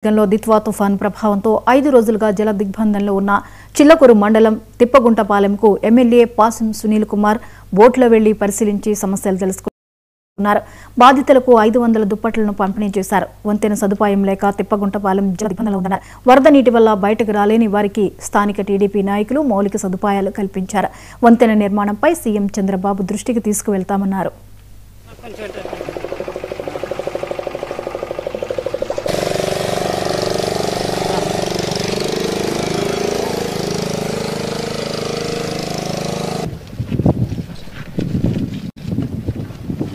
దిత్వా తుఫాను ప్రభావంతో 5 రోజులుగా జల దిగ్బంధంలో ఉన్న చిల్లకూరు మండలం తిప్పగుంటపాలెంకు ఎమ్మెల్యే పాసం సునీల్ కుమార్ బోట్లో వెళ్లి పరిశీలించి సమస్యలు తెలుసుకున్నారు. బాధితులకు 500 దుప్పట్లను పంపిణీ చేశారు. వంతెన సదుపాయం లేక తిప్పగుంటపాలెం జల దిగ్బంధంలో ఉన్నారు. వరద నీటి వల్ల బయటకు రాలేని వారికి స్థానిక టీడీపీ నాయకులు మౌలిక సదుపాయాలు కల్పించారు. వంతెన నిర్మాణంపై సీఎం చంద్రబాబు దృష్టికి తీసుకువెళ్తామన్నారు.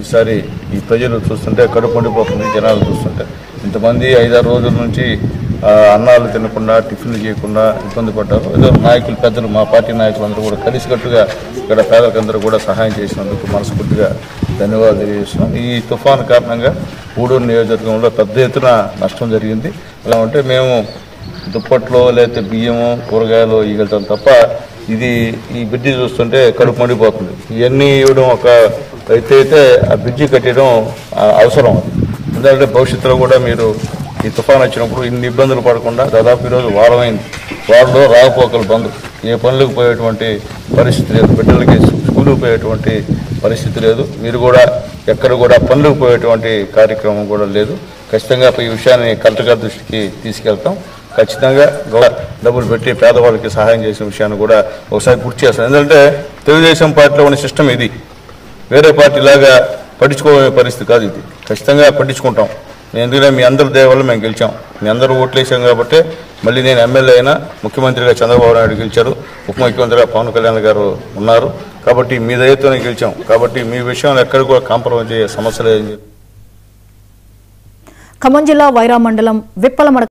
ఈసారి ఈ ప్రజలు చూస్తుంటే కడుపు మండిపోతుంది. జనాలు చూస్తుంటే ఇంతమంది 5-6 రోజుల నుంచి అన్నాలు తినకుండా టిఫిన్లు చేయకుండా ఇబ్బంది పడ్డారు. ఏదో నాయకులు పెద్దలు మా పార్టీ నాయకులందరూ కూడా కలిసికట్టుగా ఇక్కడ పేదలకందరూ కూడా సహాయం చేసినందుకు మనస్ఫూర్తిగా ధన్యవాదాలు తెలియజేస్తున్నాం. ఈ తుఫాను కారణంగా గూడూరు నియోజకవర్గంలో పెద్ద ఎత్తున నష్టం జరిగింది. ఎలా అంటే మేము దుప్పట్లో లేకపోతే బియ్యము కూరగాయలు ఇగలుతాం తప్ప ఈ బ్రిడ్జి చూస్తుంటే కడుపు మండిపోతుంది. ఇవన్నీ ఇవ్వడం ఒక అయితే ఆ బ్రిడ్జి కట్టడం అవసరం. ఎందుకంటే భవిష్యత్తులో కూడా మీరు ఈ తుఫాను వచ్చినప్పుడు ఇన్ని ఇబ్బందులు పడకుండా దాదాపు ఈరోజు వారమైంది. వారంలో రాకపోకలు బంద్, ఏ పనులకు పోయేటువంటి పరిస్థితి లేదు, బిడ్డలకి స్కూలుకు పోయేటువంటి పరిస్థితి లేదు. మీరు కూడా ఎక్కడ కూడా పనులకు పోయేటువంటి కార్యక్రమం కూడా లేదు. ఖచ్చితంగా ఈ విషయాన్ని కలెక్టర్ గారి దృష్టికి తీసుకెళ్తాం. ఖచ్చితంగా డబ్బులు పెట్టి పేదవాళ్ళకి సహాయం చేసిన విషయాన్ని కూడా ఒకసారి గుర్తు చేస్తాం. ఎందుకంటే తెలుగుదేశం పార్టీలో ఉన్న సిస్టమ్ ఇది, వేరే పార్టీలాగా పట్టించుకోవే పరిస్థితి కాదు. ఇది ఖచ్చితంగా పట్టించుకుంటాం. ఎందుకంటే మీ అందరి దయ వల్ల మేము గెలిచాం, మీ అందరూ ఓట్లేసాం కాబట్టి మళ్ళీ నేను ఎమ్మెల్యే అయినా ముఖ్యమంత్రిగా చంద్రబాబు నాయుడు గెలిచారు, ఉప ముఖ్యమంత్రిగా పవన్ కళ్యాణ్ గారు ఉన్నారు కాబట్టి మీ దయతోనే గెలిచాం. కాబట్టి మీ విషయంలో ఎక్కడ కూడా కాంప్రమైజ్ అయ్యే సమస్య లేదని. ఖమ్మం జిల్లా వైరా మండలం విప్పలమడ